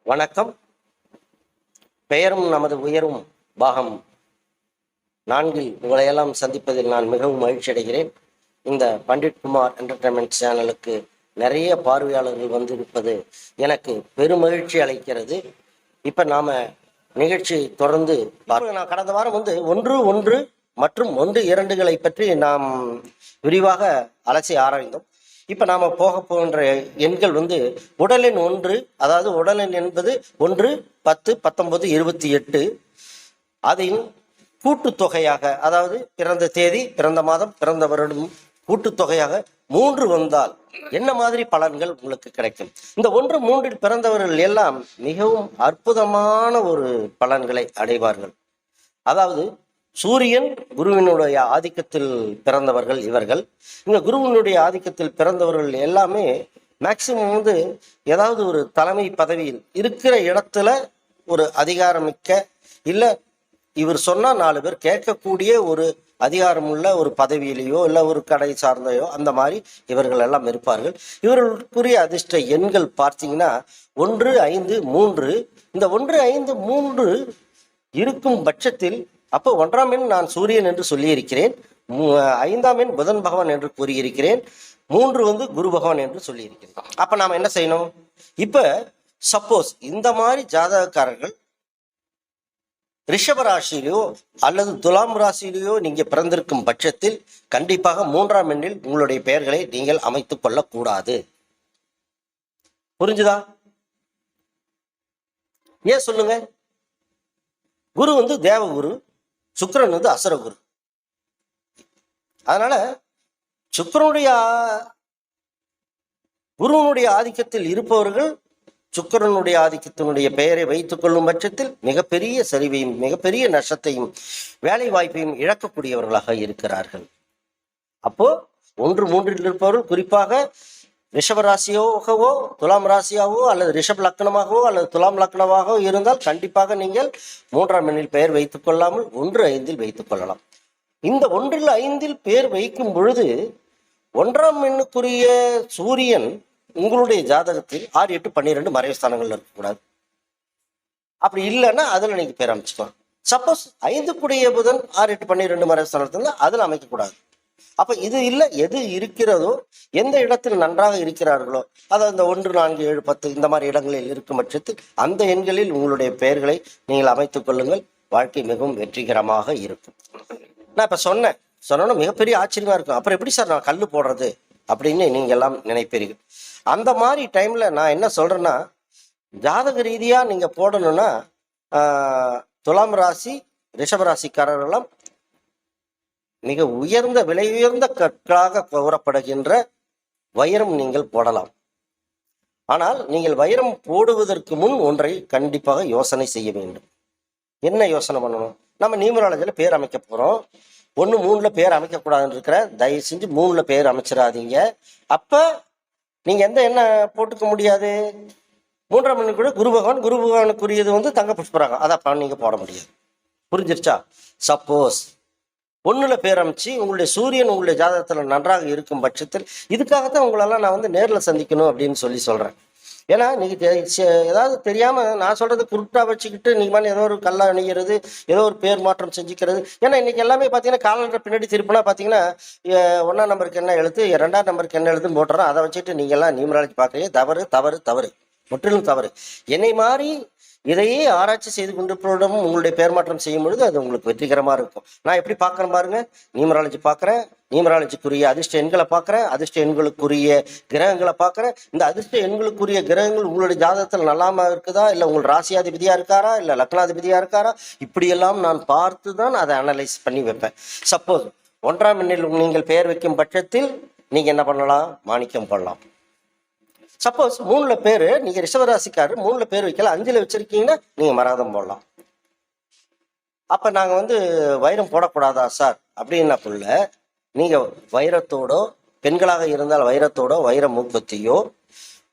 வணக்கம். பெயரும் நமது உயரும் பாகம் 4 உங்களையெல்லாம் சந்திப்பதில் நான் மிகவும் மகிழ்ச்சி அடைகிறேன். இந்த பண்டிட் குமார் என்டர்டைன்மெண்ட் சேனலுக்கு நிறைய பார்வையாளர்கள் வந்திருப்பது எனக்கு பெருமகிழ்ச்சி அளிக்கிறது. இப்போ நாம் நிகழ்ச்சி தொடர்ந்து நான் கடந்த வாரம் 1 மற்றும் 1-2களை பற்றி நாம் விரிவாக அலசி ஆராய்ந்தோம். இப்போ நாம் போகின்ற எண்கள் உடலெண் 1, அதாவது உடலெண் என்பது 1, 10, 19, 28. அதில் கூட்டுத்தொகையாக, அதாவது பிறந்த தேதி, பிறந்த மாதம், பிறந்த வருடம் கூட்டுத்தொகையாக 3 வந்தால் என்ன மாதிரி பலன்கள் உங்களுக்கு கிடைக்கும்? இந்த 1, 3 பிறந்தவர்கள் எல்லாம் மிகவும் அற்புதமான ஒரு பலன்களை அடைவார்கள். அதாவது சூரியன் குருவினுடைய ஆதிக்கத்தில் பிறந்தவர்கள் இவர்கள். இந்த குருவினுடைய ஆதிக்கத்தில் பிறந்தவர்கள் எல்லாமே மேக்சிமம் ஏதாவது ஒரு தலைமை பதவியில் இருக்கிற இடத்துல ஒரு அதிகாரமிக்க, இல்லை இவர் சொன்னால் 4 பேர் கேட்கக்கூடிய ஒரு அதிகாரமுள்ள ஒரு பதவியிலேயோ இல்லை ஒரு கடை சார்ந்தையோ அந்த மாதிரி இவர்கள் எல்லாம் இருப்பார்கள். இவர்களுக்குரிய அதிர்ஷ்ட எண்கள் பார்த்தீங்கன்னா 1, 5, 3. இந்த 1, 5, 3 இருக்கும் பட்சத்தில் அப்போ 1ஆம் எண் நான் சூரியன் என்று சொல்லியிருக்கிறேன், 5ஆம் எண் புதன் பகவான் என்று கூறியிருக்கிறேன், 3 குரு பகவான் என்று சொல்லியிருக்கிறேன். அப்போ நாம் என்ன செய்யணும்? இப்போ சப்போஸ் இந்த மாதிரி ஜாதகக்காரர்கள் ரிஷப ராசியிலையோ அல்லது துலாம் ராசியிலையோ நீங்க பிறந்திருக்கும் பட்சத்தில் கண்டிப்பாக 3ஆம் எண்ணில் உங்களுடைய பெயர்களை நீங்கள் அமைத்துக் கொள்ளக்கூடாது. புரிஞ்சுதா? ஏன் சொல்லுங்க? குரு தேவகுரு, சுக்கிரன் அசுரகுரு. அதனால சுக்கிரனுடைய குருவனுடைய ஆதிக்கத்தில் இருப்பவர்கள் சுக்கிரனுடைய ஆதிக்கத்தினுடைய பெயரை வைத்துக் கொள்ளும் பட்சத்தில் மிகப்பெரிய சரிவையும் மிகப்பெரிய நஷ்டத்தையும் வேலை வாய்ப்பையும் இழக்கக்கூடியவர்களாக இருக்கிறார்கள். அப்போ 1, 3 இருப்பவர்கள் குறிப்பாக ரிஷப ராசியாகவோ துலாம் ராசியாகவோ அல்லது ரிஷப் லக்னமாகவோ அல்லது துலாம் லக்னமாகவோ இருந்தால் கண்டிப்பாக நீங்கள் 3ஆம் எண்ணில் பெயர் வைத்துக் கொள்ளாமல் 1, 5 வைத்துக் கொள்ளலாம். இந்த 1, 5 பெயர் வைக்கும் பொழுது 1ஆம் எண்ணுக்குரிய சூரியன் உங்களுடைய ஜாதகத்தில் 6, 8, 12 மறைவு ஸ்தானங்கள்ல இருக்கக்கூடாது. அப்படி இல்லைன்னா அதுல நீங்க பேர் அமைச்சுக்கலாம். சப்போஸ் 5 புதன் 6, 8, 12 மறைவு ஸ்தானத்துல அதுல அமைக்கக்கூடாது. அப்ப இது இல்லை, எது இருக்கிறதோ, எந்த இடத்தில் நன்றாக இருக்கிறார்களோ, அதாவது இந்த 1, 4, 7, 10 இந்த மாதிரி இடங்களில் இருக்கும் பட்சத்தில் அந்த எண்களில் உங்களுடைய பெயர்களை நீங்கள் அமைத்துக் கொள்ளுங்கள். வாழ்க்கை மிகவும் வெற்றிகரமாக இருக்கும். நான் இப்ப சொன்னோன்னா மிகப்பெரிய ஆச்சரியமா இருக்கும். அப்புறம் எப்படி சார் நான் கல் போடுறது அப்படின்னு நீங்க எல்லாம் நினைப்பீர்கள். அந்த மாதிரி டைம்ல நான் என்ன சொல்றேன்னா, ஜாதக ரீதியா நீங்க போடணும்னா துலாம் ராசி ரிஷபராசிக்காரர்களெல்லாம் மிக உயர்ந்த விலை உயர்ந்த கற்களாக கூறப்படுகின்ற வைரம் நீங்கள் போடலாம். ஆனால் நீங்கள் வைரம் போடுவதற்கு முன் ஒன்றை கண்டிப்பாக யோசனை செய்ய வேண்டும். என்ன யோசனை பண்ணணும்? நம்ம நியூமராலஜியில் பேர் அமைக்க போறோம். 1, 3 பேர் அமைக்கக்கூடாதுன்னு இருக்கிற, தயவு செஞ்சு 3 பேர் அமைச்சிடாதீங்க. அப்ப நீங்க எந்த எண்ணெய் போட்டுக்க முடியாது? 3ஆம் எண்ணு கூட குரு பகவானுக்குரியது தங்க புஷ்பராகம், அதை நீங்க போட முடியாது. புரிஞ்சிருச்சா? சப்போஸ் 1 பேர் அமைச்சு உங்களுடைய சூரியன் உங்களுடைய ஜாதகத்தில் நன்றாக இருக்கும் பட்சத்தில், இதுக்காகத்தான் உங்களெல்லாம் நான் நேரில் சந்திக்கணும் அப்படின்னு சொல்றேன். ஏன்னா நீங்க ஏதாவது தெரியாம நான் சொல்றது குருட்டா வச்சுக்கிட்டு நீங்க ஏதோ ஒரு கல்லா அணிகிறது, ஏதோ ஒரு பேர் மாற்றம் செஞ்சுக்கிறது. ஏன்னா இன்னைக்கு எல்லாமே பார்த்தீங்கன்னா காலண்டர் பின்னாடி திருப்பினா பார்த்தீங்கன்னா 1ஆம் நம்பருக்கு என்ன எழுத்து, 2ஆம் நம்பருக்கு என்ன எழுதுன்னு போட்டுறோம். அதை வச்சுட்டு நீங்க எல்லாம் நியூமராலஜி பார்க்குறீங்க. தவறு தவறு தவறு, முற்றிலும் தவறு. என்னை மாறி இதையே ஆராய்ச்சி செய்து கொண்டிருப்பவரிடம் உங்களுடைய பெயர் மாற்றம் செய்யும் பொழுது அது உங்களுக்கு வெற்றிகரமா இருக்கும். நான் எப்படி பார்க்குறேன் பாருங்க. நியூமராலஜி பார்க்குறேன், நியூமராலஜிக்குரிய அதிர்ஷ்ட எண்களை பார்க்குறேன், அதிர்ஷ்ட எண்களுக்குரிய கிரகங்களை பார்க்குறேன். இந்த அதிர்ஷ்ட எண்களுக்குரிய கிரகங்கள் உங்களுடைய ஜாதகத்தில் நல்லாம இருக்குதா, இல்லை உங்கள் ராசியாதிபதியா இருக்காரா, இல்லை லக்னாதிபதியா இருக்காரா, இப்படியெல்லாம் நான் பார்த்து தான் அதை அனலைஸ் பண்ணி வைப்பேன். சப்போஸ் 1ஆம் எண்ணில் நீங்கள் பெயர் வைக்கும் பட்சத்தில் நீங்க என்ன பண்ணலாம்? மாணிக்கம் பண்ணலாம். சப்போஸ் 3 பேர் நீங்க ரிஷபராசிக்காரர் 3 பேர் வைக்கல, 5 வச்சிருக்கீங்கன்னா நீங்க மரகதம் போடலாம். அப்ப நாங்க வைரம் போடக்கூடாதா சார் அப்படின்னா புள்ள, நீங்க வைரத்தோடோ, பெண்களாக இருந்தால் வைரத்தோடோ, வைர மூக்குத்தியோ,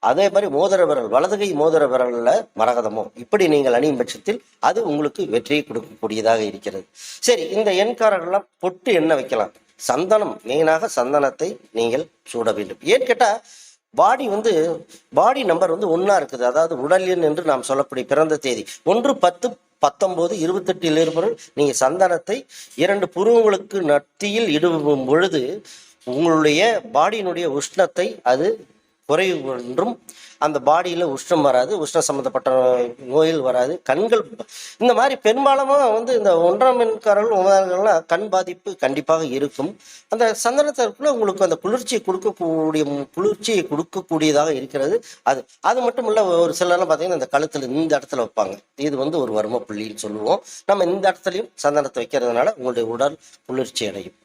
அதே மாதிரி மோதிர விரல், வலதுகை மோதிர விரல்ல மரகதமோ இப்படி நீங்கள் அணியும் பட்சத்தில் அது உங்களுக்கு வெற்றியை கொடுக்கக்கூடியதாக இருக்கிறது. சரி, இந்த எண்காரர்கள்லாம் பொட்டு என்ன வைக்கலாம்? சந்தனம், மெயினாக சந்தனத்தை நீங்கள் சூட வேண்டும். ஏன்னு கேட்டா பாடி வந்து பாடி நம்பர் வந்து ஒன்றா இருக்குது. அதாவது உடல் எண் என்று நாம் சொல்லக்கூடிய பிறந்த தேதி 1/10/1928 இருப்பவர்கள் நீங்கள் சந்தனத்தை 2 புருவங்களுக்கு மத்தியில் இடுவும் பொழுது உங்களுடைய பாடியினுடைய உஷ்ணத்தை அது குறைவு என்றும், அந்த பாடியில் உஷ்ணம் வராது, உஷ்ணம் சம்மந்தப்பட்ட நோயில் வராது, கண்கள் இந்த மாதிரி பெரும்பாலுமாக வந்து இந்த 1ஆம் எண்காரர்கள் 9ஆம் கண் பாதிப்பு கண்டிப்பாக இருக்கும். அந்த சந்தனத்திற்குள்ள உங்களுக்கு அந்த குளிர்ச்சியை கொடுக்கக்கூடியதாக இருக்கிறது. அது மட்டும் இல்லை, ஒரு சிலர்லாம் பார்த்தீங்கன்னா இந்த கழுத்தில் இந்த இடத்துல வைப்பாங்க. இது வந்து ஒரு வர்ம புள்ளின்னு சொல்லுவோம். நம்ம இந்த இடத்துலையும் சந்தனத்தை வைக்கிறதுனால உங்களுடைய உடல் குளிர்ச்சி அடையும்.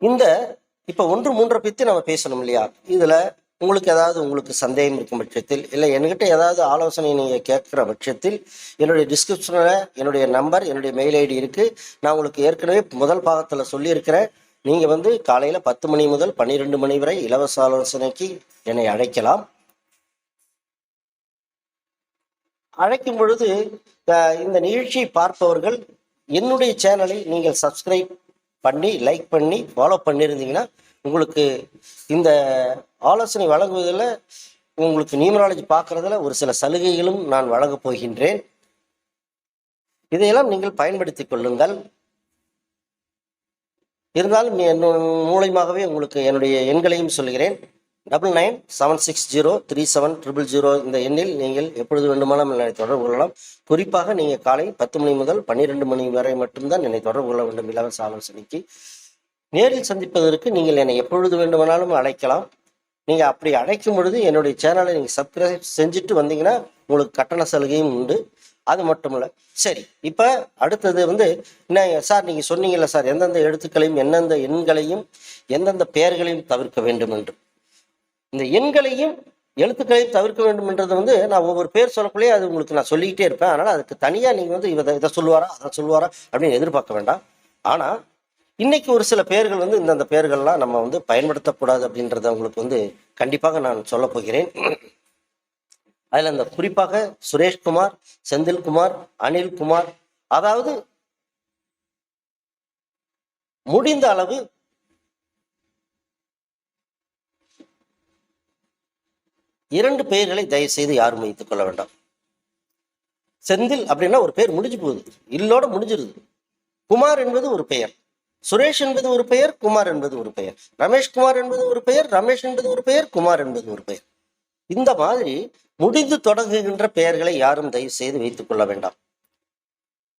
இந்த இப்போ 1, 3 பற்றி நம்ம பேசணும் இல்லையா? இதில் உங்களுக்கு சந்தேகம் இருக்கும் பட்சத்தில், இல்லை என்கிட்ட ஏதாவது ஆலோசனை நீங்கள் கேட்குற பட்சத்தில் என்னுடைய டிஸ்கிரிப்ஷனில் என்னுடைய நம்பர், என்னுடைய மெயில் ஐடி இருக்குது. நான் உங்களுக்கு ஏற்கனவே முதல் பாகத்தில் சொல்லியிருக்கிறேன். நீங்கள் வந்து காலையில் 10 மணி முதல் 12 மணி வரை இலவச ஆலோசனைக்கு என்னை அழைக்கலாம். அழைக்கும் பொழுது இந்த நிகழ்ச்சியை பார்ப்பவர்கள் என்னுடைய சேனலை நீங்கள் சப்ஸ்கிரைப் பண்ணி, லைக் பண்ணி, ஃபாலோ பண்ணியிருந்தீங்கன்னா உங்களுக்கு இந்த ஆலோசனை வழங்குவதில், உங்களுக்கு நியூமராலஜி பார்க்குறதுல ஒரு சில சலுகைகளும் நான் வழங்கப் போகின்றேன். இதையெல்லாம் நீங்கள் பயன்படுத்தி கொள்ளுங்கள். இருந்தாலும் என் மூலமாகவே உங்களுக்கு என்னுடைய எண்களையும் சொல்கிறேன். 9976037000 இந்த எண்ணில் நீங்கள் எப்பொழுது வேண்டுமானாலும் என்னை தொடர்பு கொள்ளலாம். குறிப்பாக நீங்கள் காலை 10 மணி முதல் 12 மணி வரை மட்டும்தான் என்னை தொடர்பு கொள்ள வேண்டும். இலவச ஆலோசனைக்கு நேரில் சந்திப்பதற்கு நீங்கள் என்னை எப்பொழுது வேண்டுமானாலும் அழைக்கலாம். நீங்கள் அப்படி அழைக்கும் பொழுது என்னுடைய சேனலை நீங்கள் சப்ஸ்கிரைப் செஞ்சுட்டு வந்தீங்கன்னா உங்களுக்கு கட்டண சலுகையும் உண்டு. அது மட்டும் இல்லை. சரி, இப்போ அடுத்தது வந்து என்ன சார், நீங்கள் சொன்னீங்கல்ல சார், எந்தெந்த எழுத்துக்களையும் எந்தெந்த எண்களையும் எந்தெந்த பெயர்களையும் தவிர்க்க வேண்டும் என்று. இந்த எண்களையும் எழுத்துக்களையும் தவிர்க்க வேண்டும் என்றது வந்து நான் ஒவ்வொரு பேர் சொல்லக்குள்ளேயே அது உங்களுக்கு நான் சொல்லிக்கிட்டே இருப்பேன். அதனால் அதுக்கு தனியாக நீங்கள் வந்து இதை சொல்லுவாரா அதை சொல்லுவாரா அப்படின்னு எதிர்பார்க்க வேண்டாம். ஆனால் இன்னைக்கு ஒரு சில பெயர்கள் வந்து இந்தந்த பெயர்கள்லாம் நம்ம வந்து பயன்படுத்தக்கூடாது அப்படின்றத உங்களுக்கு வந்து கண்டிப்பாக நான் சொல்ல போகிறேன். அதில் இந்த குறிப்பாக சுரேஷ்குமார், செந்தில்குமார், அனில்குமார், அதாவது முடிந்த அளவு இரண்டு பெயர்களை தயவு செய்து யாரும் வைத்துக் கொள்ள வேண்டாம். செந்தில் அப்படின்னா ஒரு பெயர் முடிஞ்சு போகுது, இல்லோட முடிஞ்சிருது. குமார் என்பது ஒரு பெயர், சுரேஷ் என்பது ஒரு பெயர், குமார் என்பது ஒரு பெயர், ரமேஷ்குமார் என்பது ஒரு பெயர், ரமேஷ் என்பது ஒரு பெயர், குமார் என்பது ஒரு பெயர். இந்த மாதிரி முடிந்து தொடங்குகின்ற பெயர்களை யாரும் தயவு செய்து வைத்துக் கொள்ள வேண்டாம்.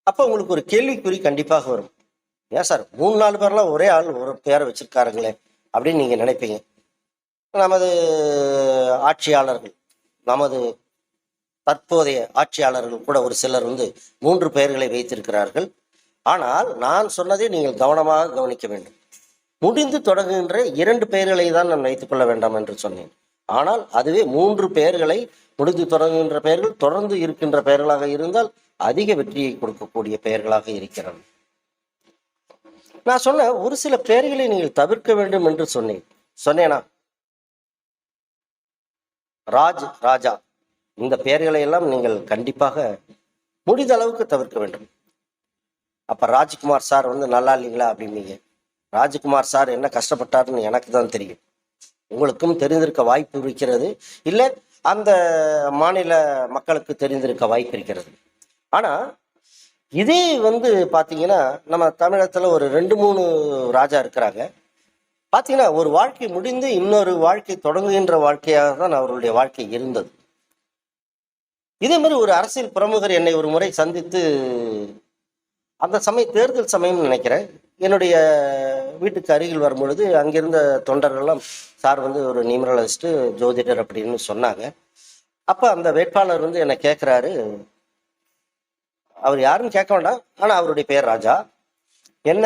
அப்ப உங்களுக்கு ஒரு கேள்விக்குறி கண்டிப்பாக வரும். ஏன் சார் 3-4 பேர்லாம் ஒரே ஆள் ஒரு பெயரை வச்சிருக்காருங்களே அப்படின்னு நீங்க நினைப்பீங்க. நமது ஆட்சியாளர்கள், நமது தற்போதைய ஆட்சியாளர்கள் கூட ஒரு சிலர் வந்து 3 பெயர்களை வைத்திருக்கிறார்கள். ஆனால் நான் சொன்னதை நீங்கள் கவனமாக கவனிக்க வேண்டும். முடிந்து தொடங்குகின்ற 2 பெயர்களை தான் நான் வைத்துக் கொள்ள வேண்டாம் என்று சொன்னேன். ஆனால் அதுவே 3 பெயர்களை, முடிந்து தொடங்குகின்ற பெயர்கள் தொடர்ந்து இருக்கின்ற பெயர்களாக இருந்தால் அதிக வெற்றியை கொடுக்கக்கூடிய பெயர்களாக இருக்கிறது. நான் சொன்ன ஒரு சில பெயர்களை நீங்கள் தவிர்க்க வேண்டும் என்று சொன்னேனா? ராஜ், ராஜா, இந்த பெயர்களை எல்லாம் நீங்கள் கண்டிப்பாக முடிந்த அளவுக்கு தவிர்க்க வேண்டும். அப்ப ராஜ்குமார் சார் வந்து நல்லா இல்லைங்களா அப்படின்னீங்க. ராஜ்குமார் சார் என்ன கஷ்டப்பட்டாருன்னு எனக்கு தான் தெரியும், உங்களுக்கும் தெரிந்திருக்க வாய்ப்பு இருக்கிறது, இல்லை அந்த மாநில மக்களுக்கு தெரிந்திருக்க வாய்ப்பு இருக்கிறது. ஆனா இதே வந்து பாத்தீங்கன்னா நம்ம தமிழகத்துல ஒரு 2-3 ராஜா இருக்கிறாங்க. பாத்தீங்கன்னா ஒரு வாழ்க்கை முடிந்து இன்னொரு வாழ்க்கை தொடங்குகின்ற வாழ்க்கையாக தான் அவருடைய வாழ்க்கை இருந்தது. இதே மாதிரி ஒரு அரசியல் பிரமுகர் என்னை ஒரு முறை சந்தித்து, அந்த தேர்தல் சமயம் நினைக்கிறேன், என்னுடைய வீட்டுக்கு அருகில் வரும்பொழுது அங்கிருந்த தொண்டர்கள்லாம் சார் வந்து ஒரு நியூமராலஜிஸ்ட், ஜோதிடர் அப்படின்னு சொன்னாங்க. அப்ப அந்த வேட்பாளர் வந்து என்னை கேட்கிறாரு, அவர் யாருன்னு கேட்க வேண்டாம், ஆனா அவருடைய பெயர் ராஜா. என்ன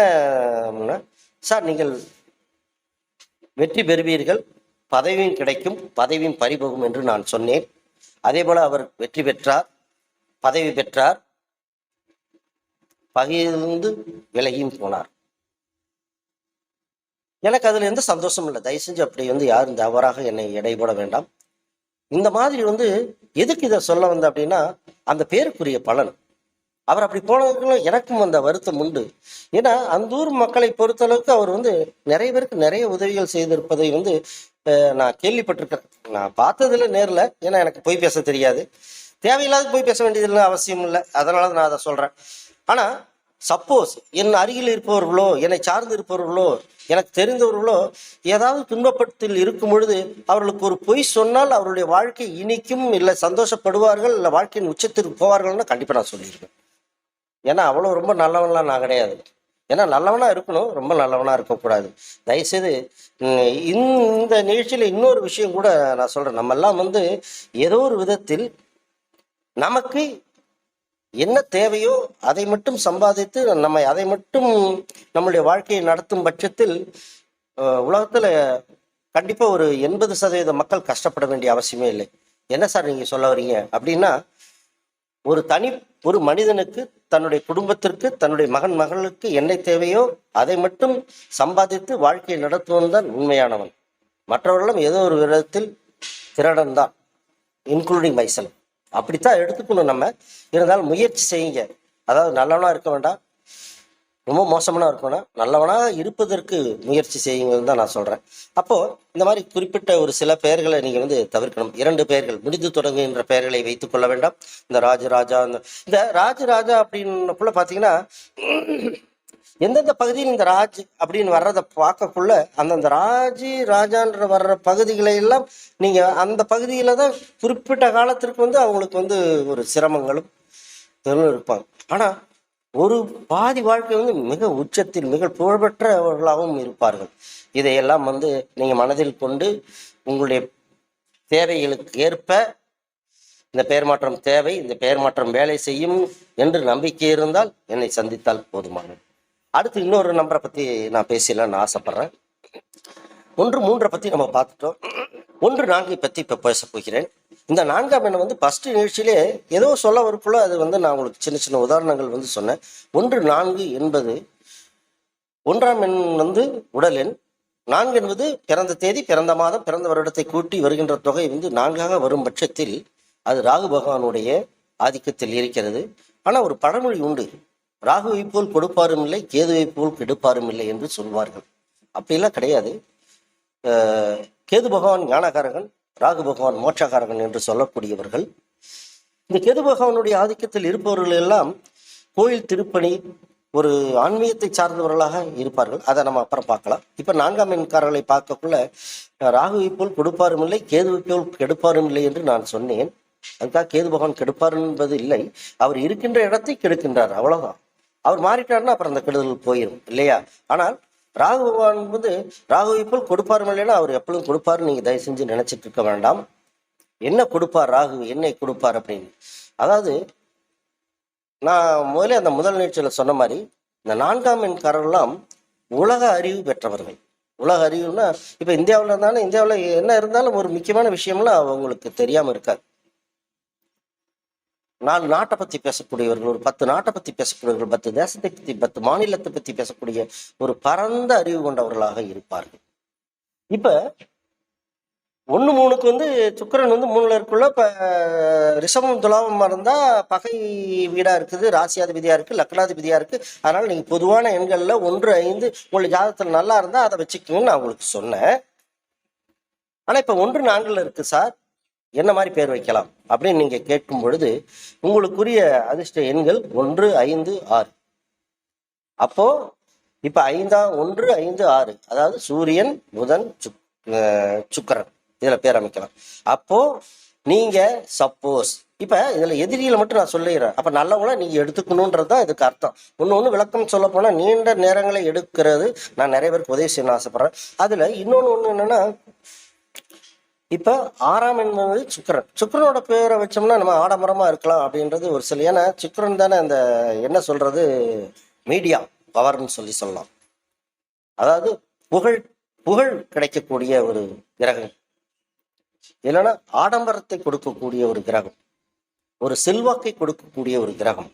சார், நீங்கள் வெற்றி பெறுவீர்கள், பதவியும் கிடைக்கும், பதவியும் பறிபோகும் என்று நான் சொன்னேன். அதே போல அவர் வெற்றி பெற்றார், பதவி பெற்றார், பகையிலிருந்து விலகியும் போனார். எனக்கு அதுல எந்த சந்தோஷம் இல்லை. தயவு செஞ்சு அப்படி வந்து யாரும் தவறாக என்னை எடை போட வேண்டாம். இந்த மாதிரி வந்து எதுக்கு இதை சொல்ல வந்த அப்படின்னா, அந்த பேருக்குரிய பலன் அவர் அப்படி போனதுக்குள்ள எனக்கும் அந்த வருத்தம் உண்டு. ஏன்னா அந்த ஊர் மக்களை பொறுத்தளவுக்கு அவர் வந்து நிறைய பேருக்கு நிறைய உதவிகள் செய்திருப்பதை வந்து நான் கேள்விப்பட்டிருக்கேன். நான் பார்த்ததில்ல நேரில், ஏன்னா எனக்கு பொய் பேச தெரியாது. தேவையில்லாத போய் பேச வேண்டியதில்லை, அவசியம் இல்லை. அதனால நான் அதை சொல்கிறேன். ஆனால் சப்போஸ் என் அருகில் இருப்பவர்களோ, என்னை சார்ந்து இருப்பவர்களோ, எனக்கு தெரிந்தவர்களோ ஏதாவது துன்பப்பத்தில் இருக்கும் பொழுது அவர்களுக்கு ஒரு பொய் சொன்னால் அவருடைய வாழ்க்கை இனிக்கும், இல்லை சந்தோஷப்படுவார்கள், இல்லை வாழ்க்கையின் உச்சத்திற்கு போவார்கள்னு கண்டிப்பாக நான் சொல்லியிருக்கேன். ஏன்னா அவ்வளோ ரொம்ப நல்லவன்லாம் நான் கிடையாது. ஏன்னா நல்லவனாக இருக்கணும், ரொம்ப நல்லவனாக இருக்கக்கூடாது. தயவுசெய்து இந்த நிகழ்ச்சியில் இன்னொரு விஷயம் கூட நான் சொல்கிறேன். நம்மெல்லாம் வந்து ஏதோ ஒரு விதத்தில் நமக்கு என்ன தேவையோ அதை மட்டும் சம்பாதித்து நம்ம அதை மட்டும் நம்மளுடைய வாழ்க்கையை நடத்தும் பட்சத்தில் உலகத்தில் கண்டிப்பாக ஒரு 80% மக்கள் கஷ்டப்பட வேண்டிய அவசியமே இல்லை. என்ன சார் நீங்கள் சொல்ல வரீங்க அப்படின்னா, ஒரு மனிதனுக்கு தன்னுடைய குடும்பத்திற்கு தன்னுடைய மகன் மகளுக்கு என்ன தேவையோ அதை மட்டும் சம்பாதித்து வாழ்க்கையை நடத்துவன் தான் உண்மையானவன். மற்றவர்களும் ஏதோ ஒரு விதத்தில் திரடன் தான், இன்க்ளூடிங் மைசெல்ஃப். அப்படித்தான் எடுத்துக்கணும். நம்ம இருந்தாலும் முயற்சி செய்யுங்க. அதாவது நல்லவனாக இருக்க வேண்டாம், ரொம்ப மோசமான இருக்கணும், நல்லவனாக இருப்பதற்கு முயற்சி செய்யுங்கன்னு தான் நான் சொல்கிறேன். அப்போது இந்த மாதிரி குறிப்பிட்ட ஒரு சில பெயர்களை நீங்கள் வந்து தவிர்க்கணும். 2 பெயர்கள், முடிந்து தொடங்குகின்ற பெயர்களை வைத்துக் கொள்ள வேண்டாம். இந்த ராஜராஜா, இந்த ராஜராஜா அப்படின்னுக்குள்ள பார்த்தீங்கன்னா எந்தெந்த பகுதியில் இந்த ராஜ் அப்படின்னு வர்றதை பார்க்கக்குள்ள அந்தந்த ராஜான்ற வர்ற பகுதிகளை எல்லாம் நீங்கள் அந்த பகுதியில் தான் குறிப்பிட்ட காலத்திற்கு வந்து அவங்களுக்கு வந்து ஒரு சிரமங்களும் இருப்பாங்க. ஆனால் ஒரு பாதி வாழ்க்கை வந்து மிக உச்சத்தில் மிக புகழ்பெற்றவர்களாகவும் இருப்பார்கள். இதையெல்லாம் வந்து நீங்கள் மனதில் கொண்டு உங்களுடைய தேவைகளுக்கு ஏற்ப இந்த பெயர் மாற்றம் தேவை, இந்த பெயர் மாற்றம் வேலை செய்யும் என்று நம்பிக்கை இருந்தால் என்னை சந்தித்தால் போதுமானது. அடுத்து இன்னொரு நம்பரை பற்றி நான் பேசலான்னு ஆசைப்பட்றேன். 1, 3 பற்றி நம்ம பார்த்துட்டோம். 1, 4 பற்றி இப்போ பேச போகிறேன். இந்த 4ஆம் எண்ணை வந்து ஃபஸ்ட்டு நிகழ்ச்சியிலே ஏதோ சொல்ல வரக்குள்ள அது வந்து நான் உங்களுக்கு சின்ன சின்ன உதாரணங்கள் வந்து சொன்னேன். 1, 4 என்பது 1ஆம் எண் வந்து உடல் எண், 4 என்பது பிறந்த தேதி, பிறந்த மாதம், பிறந்த வருடத்தை கூட்டி வருகின்ற தொகை வந்து 4ஆக வரும் பட்சத்தில் அது ராகு பகவானுடைய ஆதிக்கத்தில் இருக்கிறது. ஆனால் ஒரு பழமொழி உண்டு, ராகுவை போல் கொடுப்பாரும் இல்லை, கேதுவை போல் கெடுப்பாரும் இல்லை என்று சொல்வார்கள். அப்படிலாம் கிடையாது. கேது பகவான் ஞானகாரகன், ராகு பகவான் மோட்சகாரகன் என்று சொல்லக்கூடியவர்கள். இந்த கேது பகவானுடைய ஆதிக்கத்தில் இருப்பவர்கள் எல்லாம் கோயில் திருப்பணி, ஒரு ஆன்மீகத்தை சார்ந்தவர்களாக இருப்பார்கள். அதை நம்ம அப்புறம் பார்க்கலாம். இப்போ 4ஆம் எண்காரர்களை பார்க்கக்குள்ள ராகுவை போல் கொடுப்பாரும் இல்லை, கேதுவை போல் கெடுப்பாரும் இல்லை என்று நான் சொன்னேன். அதுக்காக கேது பகவான் கெடுப்பார் என்பது இல்லை, அவர் இருக்கின்ற இடத்தை கெடுக்கின்றார், அவ்வளவுதான். அவர் மாறிட்டாருன்னா அப்புறம் அந்த கெடுதல் போயிடும் இல்லையா? ஆனால் ராகு பகவான் வந்து ராகுவை போல் கொடுப்பாரும் இல்லைன்னா அவர் எப்பொழுதும் கொடுப்பாருன்னு நீங்கள் தயவு செஞ்சு நினைச்சிட்டு இருக்க வேண்டாம். என்ன கொடுப்பார் ராகு, என்னை கொடுப்பார் அப்படின்னு. அதாவது நான் முதல்ல அந்த முதல் நிகழ்ச்சியில் சொன்ன மாதிரி இந்த 4ஆம் எண்காரெல்லாம் உலக அறிவு பெற்றவர்கள். உலக அறிவுன்னா இப்போ இந்தியாவில் இருந்தாலும் இந்தியாவில் என்ன இருந்தாலும் ஒரு முக்கியமான விஷயம்லாம் அவங்களுக்கு தெரியாமல் இருக்காது. 4 நாட்டை பற்றி பேசக்கூடியவர்கள், ஒரு 10 நாட்டை பற்றி பேசக்கூடியவர்கள், 10 தேசத்தை பற்றி, 10 மாநிலத்தை பற்றி பேசக்கூடிய ஒரு பரந்த அறிவு கொண்டவர்களாக இருப்பார்கள். இப்போ 1, 3க்கு வந்து சுக்கிரன் வந்து 3ல் இருக்குள்ள இப்போ ரிஷபம் துலாபமாக இருந்தால் பகை வீடாக இருக்குது, ராசியாதிபதியாக இருக்குது, லக்னாதிபதியாக இருக்குது. அதனால் நீங்கள் பொதுவான எண்களில் 1, 5 உங்களுக்கு ஜாதகத்தில் நல்லா இருந்தால் அதை வச்சுக்கணும்னு நான் உங்களுக்கு சொன்னேன். ஆனால் இப்போ 1, 4ல் இருக்குது சார், என்ன மாதிரி பேர் வைக்கலாம் அப்படின்னு நீங்கள் கேட்கும் பொழுது உங்களுக்குரிய அதிர்ஷ்ட எண்கள் 1, 5, 6. அப்போ இப்போ 1, 5, 6 அதாவது சூரியன், புதன், சுக்கிரன் இதில் பேர் அமைக்கலாம். அப்போ நீங்க சப்போஸ் இப்போ இதில் எதிரியில் மட்டும் நான் சொல்லிடுறேன். அப்போ நல்லவங்கள நீங்கள் எடுத்துக்கணுன்றது தான் இதுக்கு அர்த்தம். ஒன்று விளக்கம் சொல்ல போனால் நீண்ட நேரங்களை எடுக்கிறது. நான் நிறைய பேருக்கு உதவி செய்யணும்னு ஆசைப்பட்றேன். அதில் இன்னொன்று என்னென்னா, இப்போ 6ஆம் எண் வந்து சுக்கிரனோட பேரை வச்சோம்னா நம்ம ஆடம்பரமாக இருக்கலாம் அப்படின்றது ஒரு சில. ஏன்னா சுக்கிரன் தானே அந்த என்ன சொல்கிறது மீடியா பவர்னு சொல்லலாம். அதாவது புகழ் கிடைக்கக்கூடிய ஒரு கிரகம், இல்லைன்னா ஆடம்பரத்தை கொடுக்கக்கூடிய ஒரு கிரகம், ஒரு செல்வாக்கை கொடுக்கக்கூடிய ஒரு கிரகம்.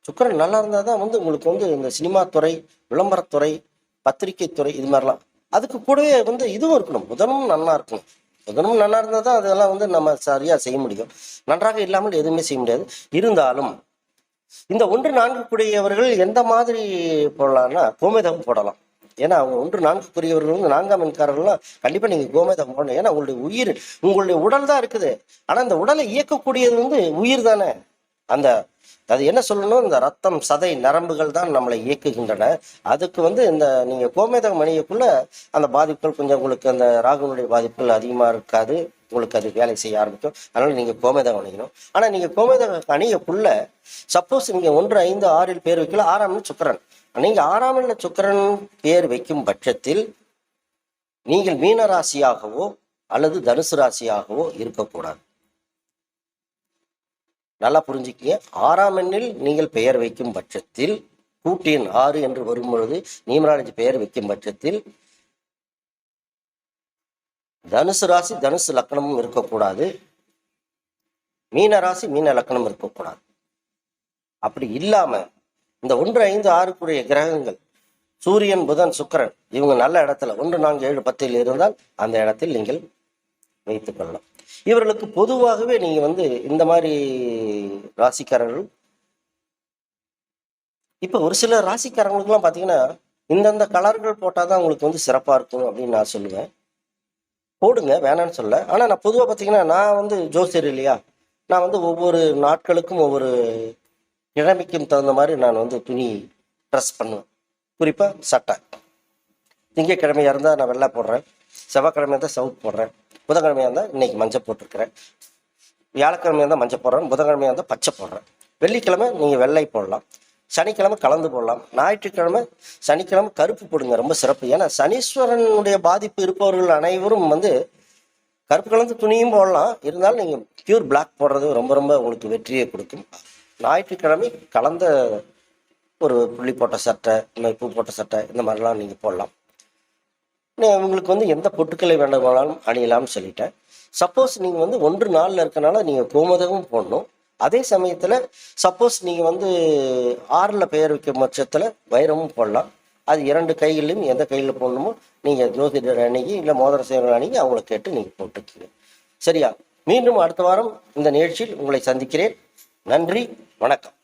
சுக்கிரன் நல்லா இருந்தால் தான் வந்து உங்களுக்கு வந்து இந்த சினிமா துறை, விளம்பரத்துறை, பத்திரிகை துறை இது மாதிரிலாம். அதுக்கு கூடவே வந்து இதுவும் இருக்கணும், புதனும் நல்லா இருக்கணும். புதனும் நல்லா இருந்தால் தான் அதெல்லாம் வந்து நம்ம சரியாக செய்ய முடியும். நன்றாக இல்லாமல் எதுவுமே செய்ய முடியாது. இருந்தாலும் இந்த 1-4 கூடியவர்கள் எந்த மாதிரி போடலாம்னா கோமேதகம் போடலாம். ஏன்னா அவங்க 1-4 கூடியவர்கள் வந்து 4ஆம் எண்காரர்கள்லாம் கண்டிப்பாக நீங்கள் கோமேதகம் போடணும். ஏன்னா உங்களுடைய உயிர், உங்களுடைய உடல் தான் இருக்குது. ஆனால் அந்த உடலை இயக்கக்கூடியது வந்து உயிர் தானே. அந்த அது என்ன சொல்லணும், இந்த ரத்தம் சதை நரம்புகள் தான் நம்மளை இயக்குகின்றன. அதுக்கு வந்து இந்த நீங்கள் கோமேதகம் அணியக்குள்ள அந்த பாதிப்புகள் கொஞ்சம் உங்களுக்கு அந்த ராகுனுடைய பாதிப்புகள் அதிகமாக இருக்காது. உங்களுக்கு அது வேலை செய்ய ஆரம்பிக்கும். அதனால நீங்கள் கோமேதகம் அணியணும். ஆனால் நீங்கள் கோமேதகம் அணியக்குள்ள சப்போஸ் நீங்கள் 1, 5, 6 பேர் வைக்கல, 6ஆம் சுக்கிரன், நீங்கள் 6ஆம் சுக்கிரன் பேர் வைக்கும் பட்சத்தில் நீங்கள் மீன ராசியாகவோ அல்லது தனுசு ராசியாகவோ இருக்கக்கூடாது. நல்லா புரிஞ்சுக்கிங்க. 6ஆம் எண்ணில் நீங்கள் பெயர் வைக்கும் பட்சத்தில், கூட்டு எண் 6 என்று வரும் பொழுது நியூமராலஜி பெயர் வைக்கும் பட்சத்தில் தனுசு ராசி தனுசு லக்னமும் இருக்கக்கூடாது, மீன ராசி மீன லக்னம் இருக்கக்கூடாது. அப்படி இல்லாம இந்த 1, 5, 6 கிரகங்கள் சூரியன், புதன், சுக்கிரன் இவங்க நல்ல இடத்துல 1, 4, 7, 10 இருந்தால் அந்த இடத்தில் நீங்கள் வைத்துக் கொள்ளலாம். இவர்களுக்கு பொதுவாகவே நீங்க வந்து இந்த மாதிரி ராசிக்காரர்கள், இப்ப ஒரு சில ராசிக்காரங்களுக்குலாம் பாத்தீங்கன்னா இந்தந்த கலர்கள் போட்டாதான் உங்களுக்கு வந்து சிறப்பா இருக்கும் அப்படின்னு நான் சொல்லுவேன். போடுங்க, வேணான்னு சொல்ல. ஆனா நான் பொதுவாக பார்த்தீங்கன்னா நான் வந்து ஜோசியர் இல்லையா, நான் வந்து ஒவ்வொரு நாட்களுக்கும் ஒவ்வொரு கிழமைக்கும் தகுந்த மாதிரி நான் வந்து துணி ட்ரெஸ் பண்ணுவேன். குறிப்பாக சட்டை. திங்கக்கிழமையாக இருந்தால் நான் வெள்ளை போடுறேன், செவ்வாய்க்கிழமையாக இருந்தால் சவுத் போடுறேன், புதன்கிழமையாக இருந்தால் இன்னைக்கு மஞ்சள் போட்டிருக்கிறேன், வியாழக்கிழமையாக இருந்தால் மஞ்சள் போடுறேன், புதன்கிழமையாக இருந்தால் பச்சை போடுறேன், வெள்ளிக்கிழமை நீங்கள் வெள்ளை போடலாம், சனிக்கிழமை கலந்து போடலாம், ஞாயிற்றுக்கிழமை சனிக்கிழமை கருப்பு போடுங்க, ரொம்ப சிறப்பு. ஏன்னா சனீஸ்வரனுடைய பாதிப்பு இருப்பவர்கள் அனைவரும் வந்து கருப்பு கலந்து துணியும் போடலாம். இருந்தாலும் நீங்கள் பியூர் பிளாக் போடுறது ரொம்ப ரொம்ப உங்களுக்கு வெற்றியை கொடுக்கும். ஞாயிற்றுக்கிழமை கலந்த ஒரு புள்ளி போட்ட சட்டை, இந்த பூ போட்ட சட்டை, இந்த மாதிரிலாம் நீங்கள் போடலாம். உங்களுக்கு வந்து எந்த பொட்டுக்களை வேண்டுமானாலும் அணியலாம்னு சொல்லிட்டேன். சப்போஸ் நீங்கள் வந்து 1, 4 இருக்கனால நீங்கள் கோமதமும் போடணும். அதே சமயத்தில் சப்போஸ் நீங்கள் வந்து 6 பெயர் வைக்கும் பட்சத்தில் வைரமும் போடலாம். அது 2 கைகளிலும் எந்த கையில் போடணுமோ நீங்கள் ஜோதிடர் அன்னைக்கு இல்லை மோதிர சேவல் அன்னைக்கு அவங்கள கேட்டு நீங்கள் போட்டுக்கீங்க. சரியா? மீண்டும் அடுத்த வாரம் இந்த நிகழ்ச்சியில் உங்களை சந்திக்கிறேன். நன்றி, வணக்கம்.